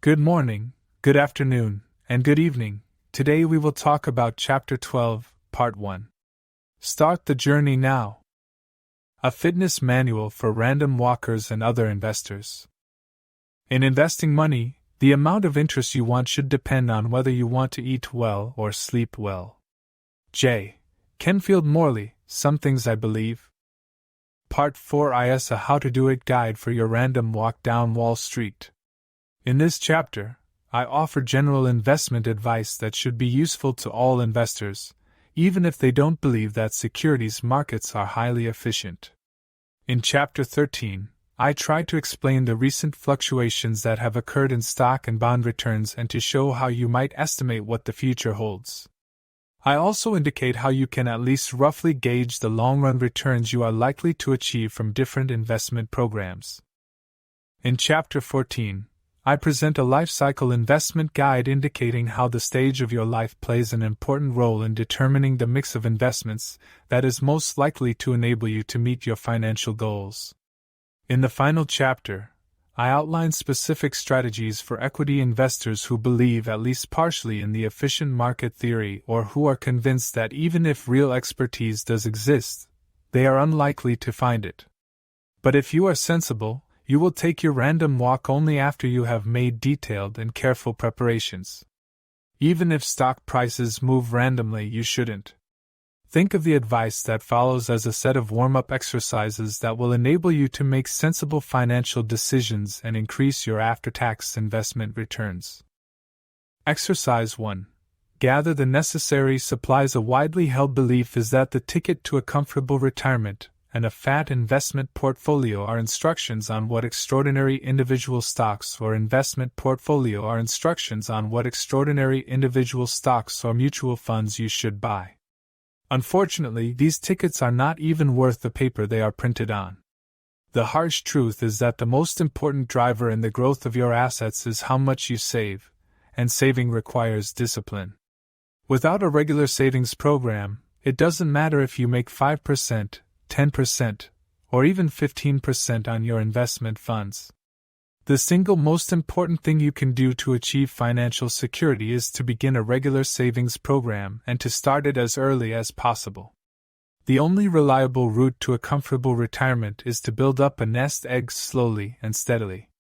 Good morning, good afternoon, and good evening. Today we will talk about Chapter 12, Part 1. Start the journey now. A fitness manual for random walkers and other investors. In investing money, the amount of interest you want should depend on whether you want to eat well or sleep well. J. Kenfield Morley, Some Things I Believe. Part 4 is a How to Do It guide for your random walk down Wall Street. In this chapter, I offer general investment advice that should be useful to all investors, even if they don't believe that securities markets are highly efficient. In Chapter 13, I try to explain the recent fluctuations that have occurred in stock and bond returns and to show how you might estimate what the future holds. I also indicate how you can at least roughly gauge the long-run returns you are likely to achieve from different investment programs. In Chapter 14, I present a life cycle investment guide indicating how the stage of your life plays an important role in determining the mix of investments that is most likely to enable you to meet your financial goals. In the final chapter, I outline specific strategies for equity investors who believe at least partially in the efficient market theory or who are convinced that even if real expertise does exist, they are unlikely to find it. But if you are sensible, you will take your random walk only after you have made detailed and careful preparations. Even if stock prices move randomly, you shouldn't. Think of the advice that follows as a set of warm-up exercises that will enable you to make sensible financial decisions and increase your after-tax investment returns. Exercise 1. Gather the necessary supplies. A widely held belief is that the ticket to a comfortable retirement and a fat investment portfolio are instructions on what extraordinary individual stocks or investment portfolio are instructions on what extraordinary individual stocks or mutual funds you should buy. Unfortunately, these tickets are not even worth the paper they are printed on. The harsh truth is that the most important driver in the growth of your assets is how much you save, and saving requires discipline. Without a regular savings program, it doesn't matter if you make 5%, 10%, or even 15% on your investment funds. The single most important thing you can do to achieve financial security is to begin a regular savings program and to start it as early as possible. The only reliable route to a comfortable retirement is to build up a nest egg slowly and steadily.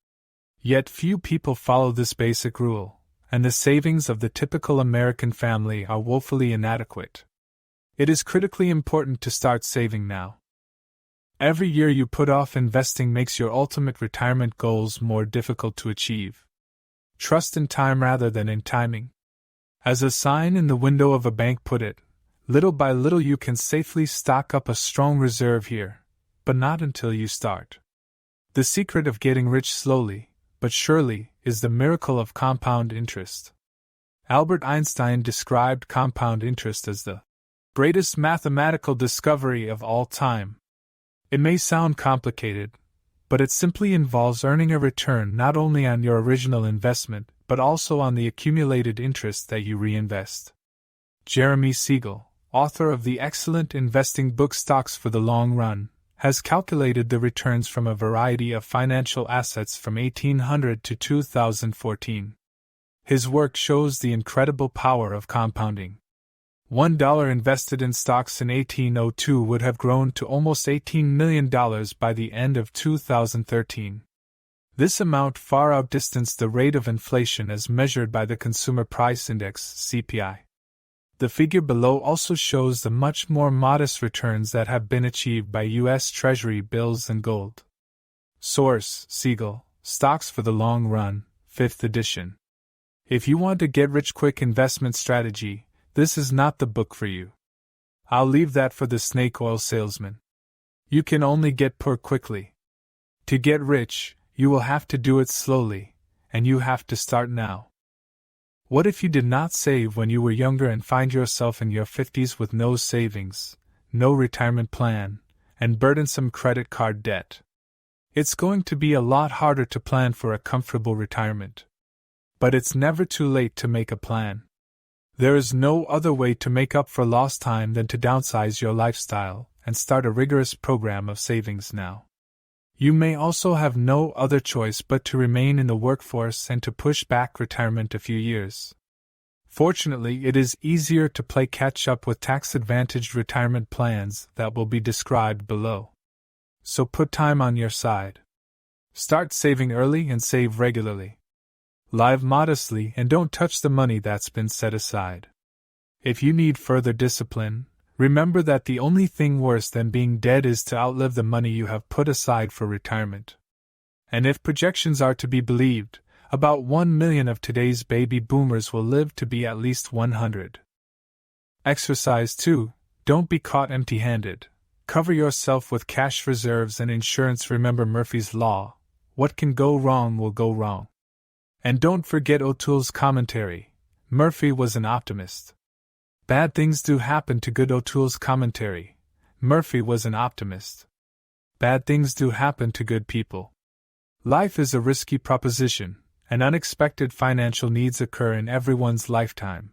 Yet few people follow this basic rule, and the savings of the typical American family are woefully inadequate. It is critically important to start saving now. Every year you put off investing makes your ultimate retirement goals more difficult to achieve. Trust in time rather than in timing. As a sign in the window of a bank put it, little by little you can safely stock up a strong reserve here, but not until you start. The secret of getting rich slowly, but surely, is the miracle of compound interest. Albert Einstein described compound interest as the greatest mathematical discovery of all time. It may sound complicated, but it simply involves earning a return not only on your original investment, but also on the accumulated interest that you reinvest. Jeremy Siegel, author of the excellent investing book Stocks for the Long Run, has calculated the returns from a variety of financial assets from 1800 to 2014. His work shows the incredible power of compounding. $1 invested in stocks in 1802 would have grown to almost $18 million by the end of 2013. This amount far outdistanced the rate of inflation as measured by the Consumer Price Index (CPI). The figure below also shows the much more modest returns that have been achieved by U.S. Treasury bills and gold. Source: Siegel, Stocks for the Long Run, 5th edition. If you want a get-rich-quick investment strategy, this is not the book for you. I'll leave that for the snake oil salesman. You can only get poor quickly. To get rich, you will have to do it slowly, and you have to start now. What if you did not save when you were younger and find yourself in your 50s with no savings, no retirement plan, and burdensome credit card debt? It's going to be a lot harder to plan for a comfortable retirement. But it's never too late to make a plan. There is no other way to make up for lost time than to downsize your lifestyle and start a rigorous program of savings now. You may also have no other choice but to remain in the workforce and to push back retirement a few years. Fortunately, it is easier to play catch-up with tax-advantaged retirement plans that will be described below. So put time on your side. Start saving early and save regularly. Live modestly and don't touch the money that's been set aside. If you need further discipline, remember that the only thing worse than being dead is to outlive the money you have put aside for retirement. And if projections are to be believed, about 1 million of today's baby boomers will live to be at least 100. Exercise 2. Don't be caught empty-handed. Cover yourself with cash reserves and insurance. Remember Murphy's Law. What can go wrong will go wrong. And don't forget O'Toole's commentary. Murphy was an optimist. Bad things do happen to good. O'Toole's commentary. Murphy was an optimist. Bad things do happen to good people. Life is a risky proposition, and unexpected financial needs occur in everyone's lifetime.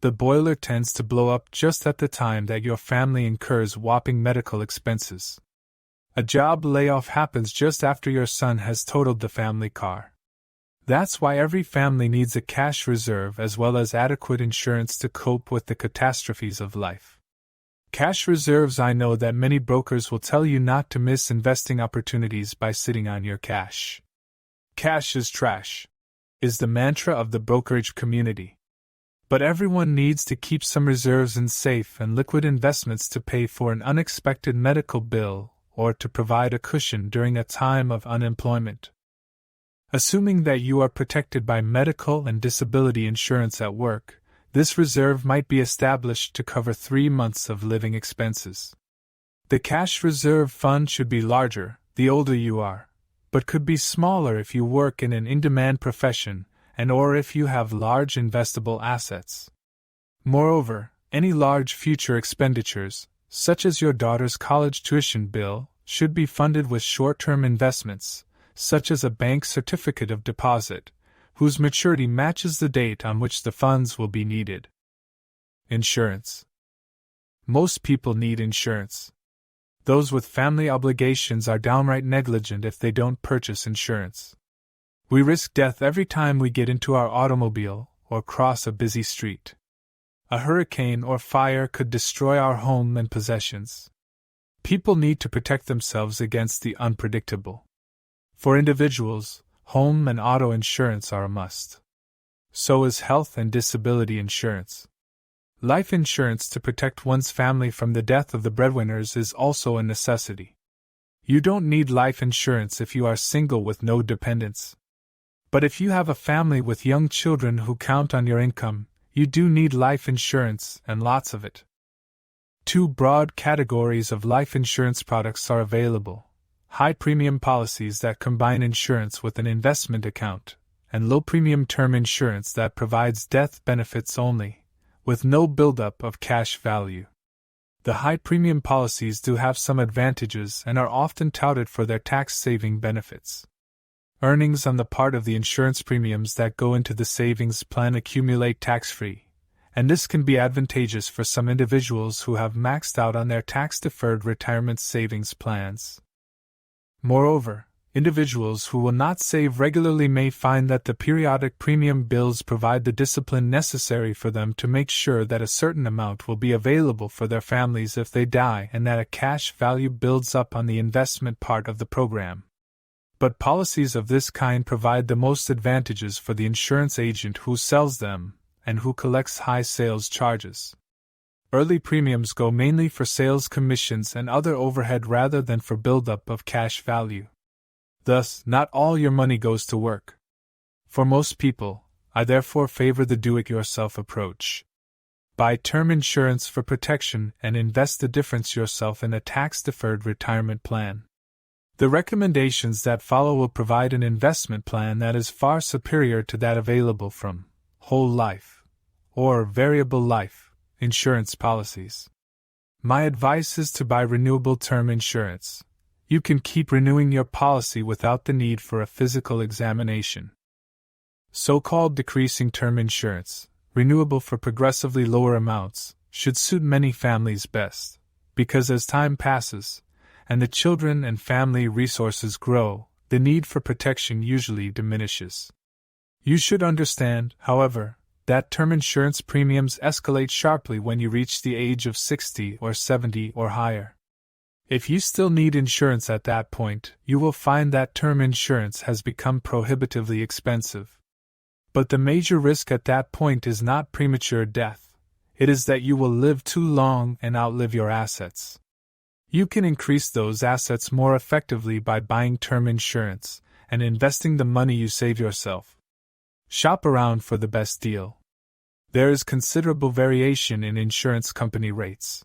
The boiler tends to blow up just at the time that your family incurs whopping medical expenses. A job layoff happens just after your son has totaled the family car. That's why every family needs a cash reserve as well as adequate insurance to cope with the catastrophes of life. Cash reserves. I know that many brokers will tell you not to miss investing opportunities by sitting on your cash. Cash is trash, is the mantra of the brokerage community. But everyone needs to keep some reserves in safe and liquid investments to pay for an unexpected medical bill or to provide a cushion during a time of unemployment. Assuming that you are protected by medical and disability insurance at work, this reserve might be established to cover 3 months of living expenses. The cash reserve fund should be larger, the older you are, but could be smaller if you work in an in-demand profession and or if you have large investable assets. Moreover, any large future expenditures, such as your daughter's college tuition bill, should be funded with short-term investments, such as a bank certificate of deposit, whose maturity matches the date on which the funds will be needed. Insurance. Most people need insurance. Those with family obligations are downright negligent if they don't purchase insurance. We risk death every time we get into our automobile or cross a busy street. A hurricane or fire could destroy our home and possessions. People need to protect themselves against the unpredictable. For individuals, home and auto insurance are a must. So is health and disability insurance. Life insurance to protect one's family from the death of the breadwinners is also a necessity. You don't need life insurance if you are single with no dependents. But if you have a family with young children who count on your income, you do need life insurance, and lots of it. 2 broad categories of life insurance products are available: high-premium policies that combine insurance with an investment account, and low-premium term insurance that provides death benefits only, with no buildup of cash value. The high-premium policies do have some advantages and are often touted for their tax-saving benefits. Earnings on the part of the insurance premiums that go into the savings plan accumulate tax-free, and this can be advantageous for some individuals who have maxed out on their tax-deferred retirement savings plans. Moreover, individuals who will not save regularly may find that the periodic premium bills provide the discipline necessary for them to make sure that a certain amount will be available for their families if they die and that a cash value builds up on the investment part of the program. But policies of this kind provide the most advantages for the insurance agent who sells them and who collects high sales charges. Early premiums go mainly for sales commissions and other overhead rather than for buildup of cash value. Thus, not all your money goes to work. For most people, I therefore favor the do-it-yourself approach. Buy term insurance for protection and invest the difference yourself in a tax-deferred retirement plan. The recommendations that follow will provide an investment plan that is far superior to that available from whole life or variable life insurance policies. My advice is to buy renewable term insurance. You can keep renewing your policy without the need for a physical examination. So-called decreasing term insurance, renewable for progressively lower amounts, should suit many families best, because as time passes, and the children and family resources grow, the need for protection usually diminishes. You should understand, however, that term insurance premiums escalate sharply when you reach the age of 60 or 70 or higher. If you still need insurance at that point, you will find that term insurance has become prohibitively expensive. But the major risk at that point is not premature death. It is that you will live too long and outlive your assets. You can increase those assets more effectively by buying term insurance and investing the money you save yourself. Shop around for the best deal. There is considerable variation in insurance company rates.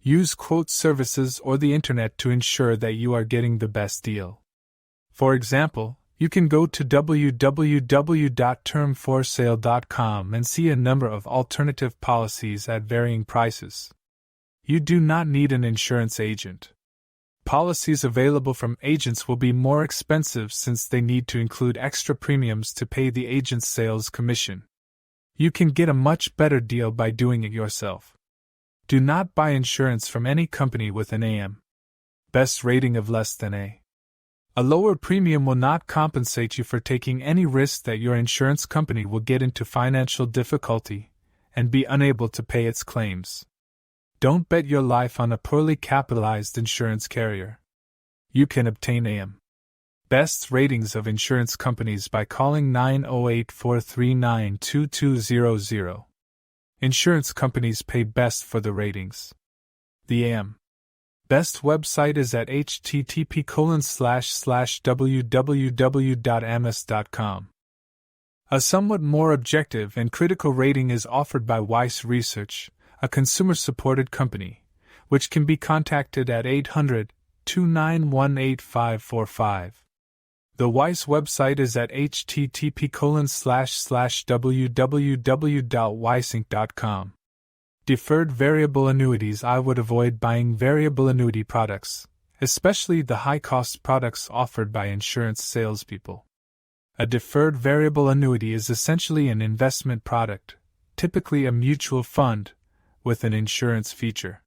Use quote services or the internet to ensure that you are getting the best deal. For example, you can go to www.termforsale.com and see a number of alternative policies at varying prices. You do not need an insurance agent. Policies available from agents will be more expensive since they need to include extra premiums to pay the agent's sales commission. You can get a much better deal by doing it yourself. Do not buy insurance from any company with an AM best rating of less than A. A lower premium will not compensate you for taking any risk that your insurance company will get into financial difficulty and be unable to pay its claims. Don't bet your life on a poorly capitalized insurance carrier. You can obtain AM best ratings of insurance companies by calling 908-439-2200. Insurance companies pay best for the ratings. The AM best website is at http://www.ams.com. A somewhat more objective and critical rating is offered by Weiss Research, a consumer-supported company, which can be contacted at 800-291-8545. The Weiss website is at http://www.weissinc.com. Deferred variable annuities. I would avoid buying variable annuity products, especially the high-cost products offered by insurance salespeople. A deferred variable annuity is essentially an investment product, typically a mutual fund, with an insurance feature.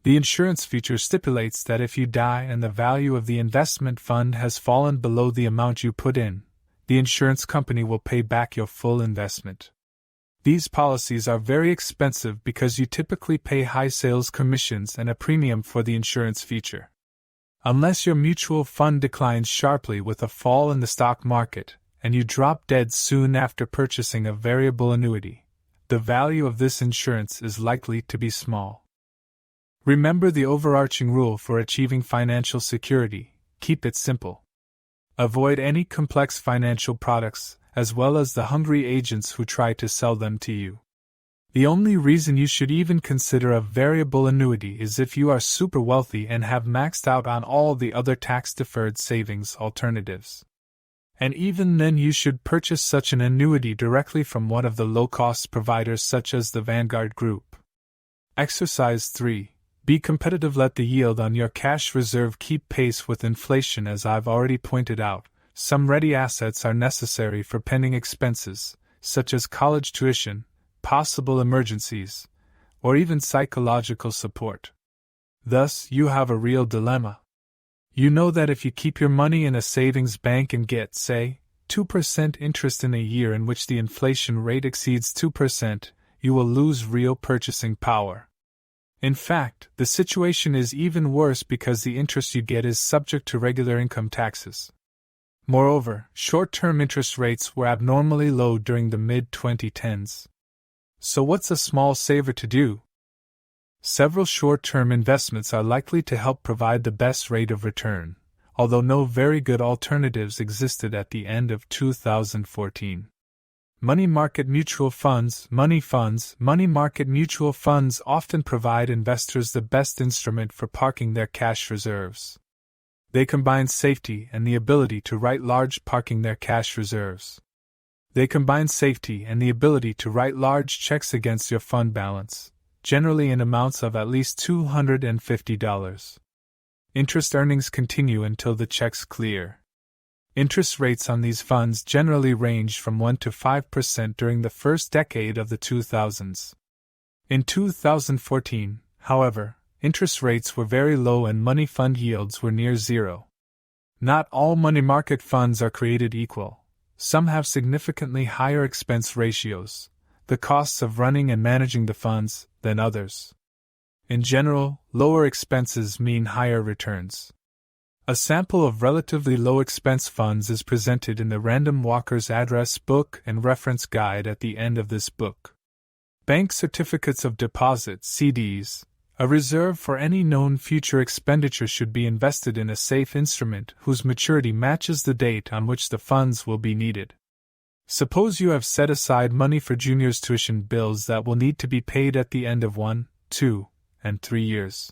The insurance feature stipulates that if you die and the value of the investment fund has fallen below the amount you put in, the insurance company will pay back your full investment. These policies are very expensive because you typically pay high sales commissions and a premium for the insurance feature. Unless your mutual fund declines sharply with a fall in the stock market, and you drop dead soon after purchasing a variable annuity, the value of this insurance is likely to be small. Remember the overarching rule for achieving financial security: keep it simple. Avoid any complex financial products, as well as the hungry agents who try to sell them to you. The only reason you should even consider a variable annuity is if you are super wealthy and have maxed out on all the other tax-deferred savings alternatives. And even then you should purchase such an annuity directly from one of the low-cost providers such as the Vanguard Group. Exercise 3. Be competitive. Let the yield on your cash reserve keep pace with inflation. As I've already pointed out, some ready assets are necessary for pending expenses, such as college tuition, possible emergencies, or even psychological support. Thus, you have a real dilemma. You know that if you keep your money in a savings bank and get, say, 2% interest in a year in which the inflation rate exceeds 2%, you will lose real purchasing power. In fact, the situation is even worse because the interest you get is subject to regular income taxes. Moreover, short-term interest rates were abnormally low during the mid-2010s. So what's a small saver to do? Several short-term investments are likely to help provide the best rate of return, although no very good alternatives existed at the end of 2014. Money market mutual funds, money market mutual funds often provide investors the best instrument for parking their cash reserves. They combine safety and the ability to write large checks against your fund balance, generally in amounts of at least $250. Interest earnings continue until the checks clear. Interest rates on these funds generally ranged from 1 to 5% during the first decade of the 2000s. In 2014, however, interest rates were very low and money fund yields were near zero. Not all money market funds are created equal. Some have significantly higher expense ratios, the costs of running and managing the funds, than others. In general, lower expenses mean higher returns. A sample of relatively low expense funds is presented in the Random Walker's Address Book and Reference Guide at the end of this book. Bank certificates of deposit (CDs), a reserve for any known future expenditure, should be invested in a safe instrument whose maturity matches the date on which the funds will be needed. Suppose you have set aside money for junior's tuition bills that will need to be paid at the end of 1, 2, and 3 years.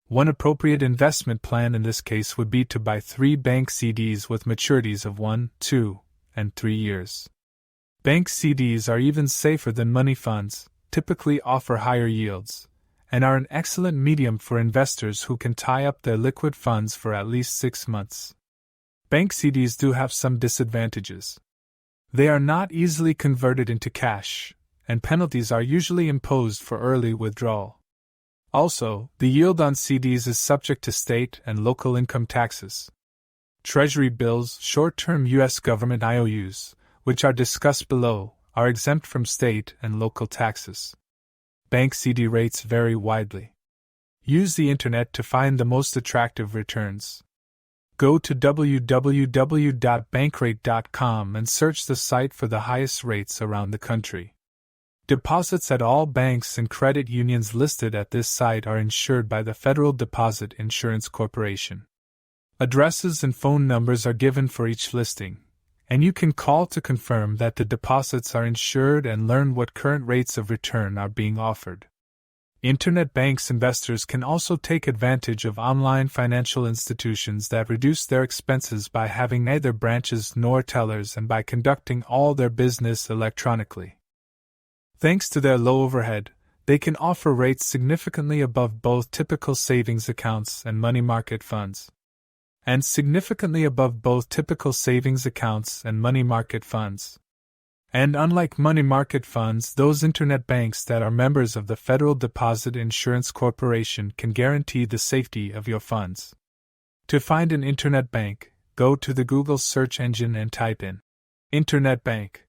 One appropriate investment plan in this case would be to buy 3 bank CDs with maturities of 1, 2, and 3 years. Bank CDs are even safer than money funds, typically offer higher yields, and are an excellent medium for investors who can tie up their liquid funds for at least 6 months. Bank CDs do have some disadvantages. They are not easily converted into cash, and penalties are usually imposed for early withdrawal. Also, the yield on CDs is subject to state and local income taxes. Treasury bills, short-term U.S. government IOUs, which are discussed below, are exempt from state and local taxes. Bank CD rates vary widely. Use the internet to find the most attractive returns. Go to www.bankrate.com and search the site for the highest rates around the country. Deposits at all banks and credit unions listed at this site are insured by the Federal Deposit Insurance Corporation. Addresses and phone numbers are given for each listing, and you can call to confirm that the deposits are insured and learn what current rates of return are being offered. Internet banks investors can also take advantage of online financial institutions that reduce their expenses by having neither branches nor tellers and by conducting all their business electronically. Thanks to their low overhead, they can offer rates significantly above both typical savings accounts and money market funds. And significantly above both typical savings accounts and money market funds. And unlike money market funds, those internet banks that are members of the Federal Deposit Insurance Corporation can guarantee the safety of your funds. To find an internet bank, go to the Google search engine and type in Internet Bank.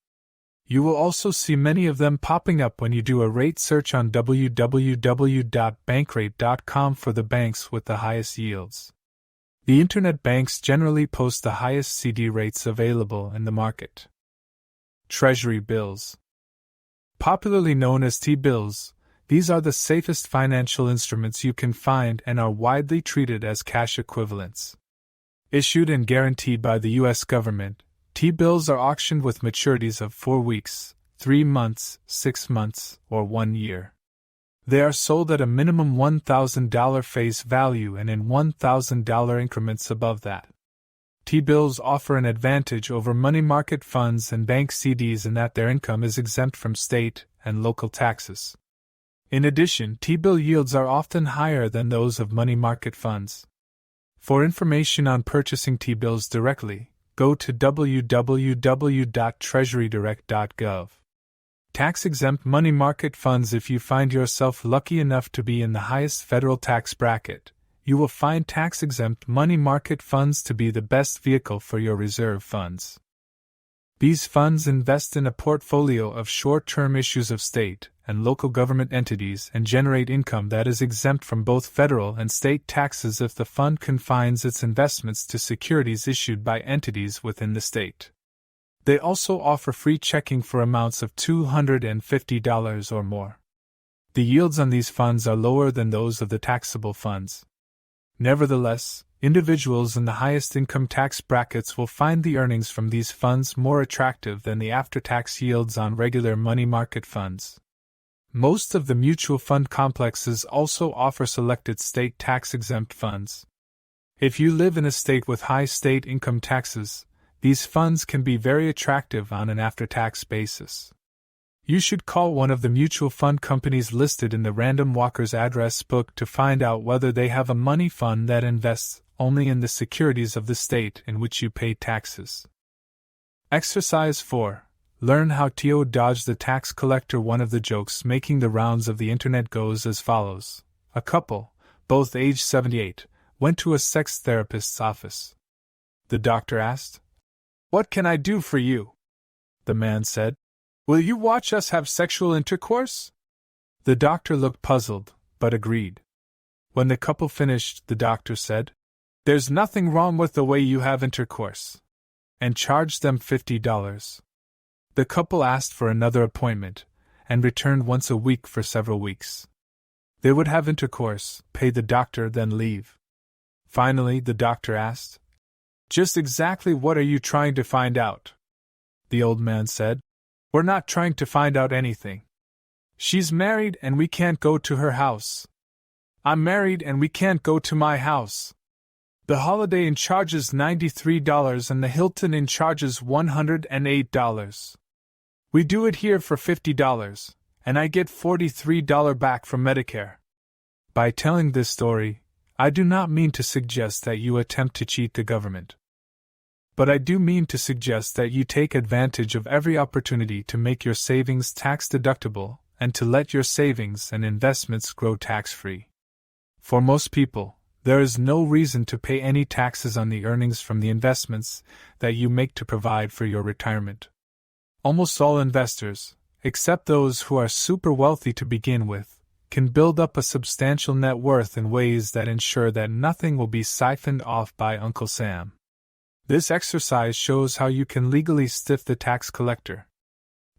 You will also see many of them popping up when you do a rate search on www.bankrate.com for the banks with the highest yields. The internet banks generally post the highest CD rates available in the market. Treasury bills. Popularly known as T-bills, these are the safest financial instruments you can find and are widely treated as cash equivalents. Issued and guaranteed by the U.S. government, T-bills are auctioned with maturities of 4 weeks, 3 months, 6 months, or 1 year. They are sold at a minimum $1,000 face value and in $1,000 increments above that. T-bills offer an advantage over money market funds and bank CDs in that their income is exempt from state and local taxes. In addition, T-bill yields are often higher than those of money market funds. For information on purchasing T-bills directly, go to www.treasurydirect.gov. Tax-exempt money market funds. If you find yourself lucky enough to be in the highest federal tax bracket, you will find tax-exempt money market funds to be the best vehicle for your reserve funds. These funds invest in a portfolio of short-term issues of state and local government entities and generate income that is exempt from both federal and state taxes if the fund confines its investments to securities issued by entities within the state. They also offer free checking for amounts of $250 or more. The yields on these funds are lower than those of the taxable funds. Nevertheless, individuals in the highest income tax brackets will find the earnings from these funds more attractive than the after-tax yields on regular money market funds. Most of the mutual fund complexes also offer selected state tax-exempt funds. If you live in a state with high state income taxes, these funds can be very attractive on an after-tax basis. You should call one of the mutual fund companies listed in the Random Walker's Address book to find out whether they have a money fund that invests only in the securities of the state in which you pay taxes. Exercise 4. Learn how to dodge the tax collector. One of the jokes making the rounds of the internet goes as follows. A couple, both age 78, went to a sex therapist's office. The doctor asked, "What can I do for you?" The man said, "Will you watch us have sexual intercourse?" The doctor looked puzzled, but agreed. When the couple finished, the doctor said, "There's nothing wrong with the way you have intercourse," and charged them $50. The couple asked for another appointment, and returned once a week for several weeks. They would have intercourse, pay the doctor, then leave. Finally, the doctor asked, "Just exactly what are you trying to find out?" The old man said, "We're not trying to find out anything. She's married and we can't go to her house. I'm married and we can't go to my house. The Holiday Inn charges $93 and the Hilton Inn charges $108. We do it here for $50, and I get $43 back from Medicare." By telling this story, I do not mean to suggest that you attempt to cheat the government. But I do mean to suggest that you take advantage of every opportunity to make your savings tax-deductible and to let your savings and investments grow tax-free. For most people, there is no reason to pay any taxes on the earnings from the investments that you make to provide for your retirement. Almost all investors, except those who are super wealthy to begin with, can build up a substantial net worth in ways that ensure that nothing will be siphoned off by Uncle Sam. This exercise shows how you can legally stiff the tax collector.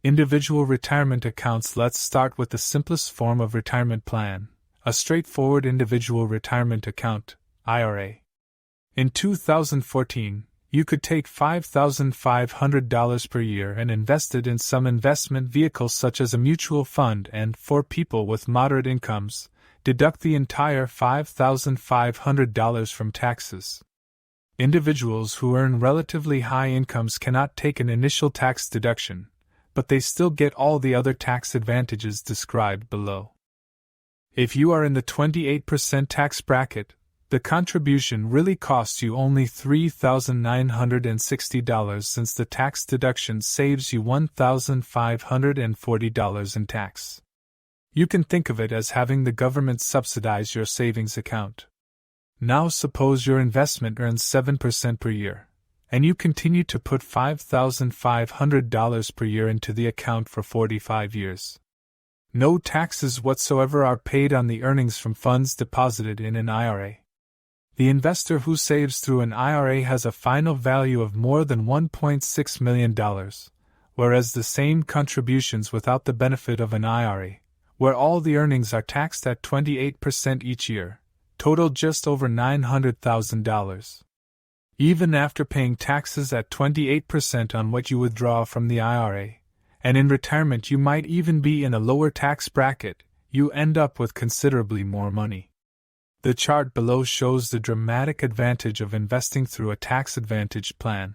Individual retirement accounts. Let's start with the simplest form of retirement plan, a straightforward individual retirement account, IRA. In 2014, you could take $5,500 per year and invest it in some investment vehicles such as a mutual fund and, for people with moderate incomes, deduct the entire $5,500 from taxes. Individuals who earn relatively high incomes cannot take an initial tax deduction, but they still get all the other tax advantages described below. If you are in the 28% tax bracket, the contribution really costs you only $3,960 since the tax deduction saves you $1,540 in tax. You can think of it as having the government subsidize your savings account. Now suppose your investment earns 7% per year, and you continue to put $5,500 per year into the account for 45 years. No taxes whatsoever are paid on the earnings from funds deposited in an IRA. The investor who saves through an IRA has a final value of more than $1.6 million, whereas the same contributions without the benefit of an IRA, where all the earnings are taxed at 28% each year, total just over $900,000. Even after paying taxes at 28% on what you withdraw from the IRA, and in retirement you might even be in a lower tax bracket, you end up with considerably more money. The chart below shows the dramatic advantage of investing through a tax-advantaged plan.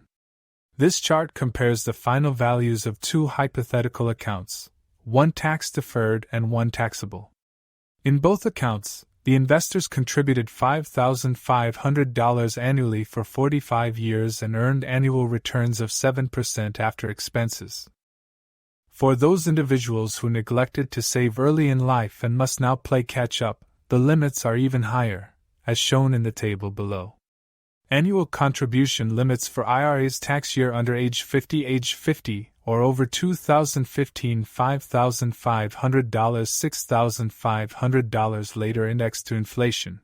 This chart compares the final values of two hypothetical accounts, one tax-deferred and one taxable. In both accounts, the investors contributed $5,500 annually for 45 years and earned annual returns of 7% after expenses. For those individuals who neglected to save early in life and must now play catch-up, the limits are even higher, as shown in the table below. Annual contribution limits for IRAs tax year under age 50 or over 2015 $5,500, $6,500 later indexed to inflation.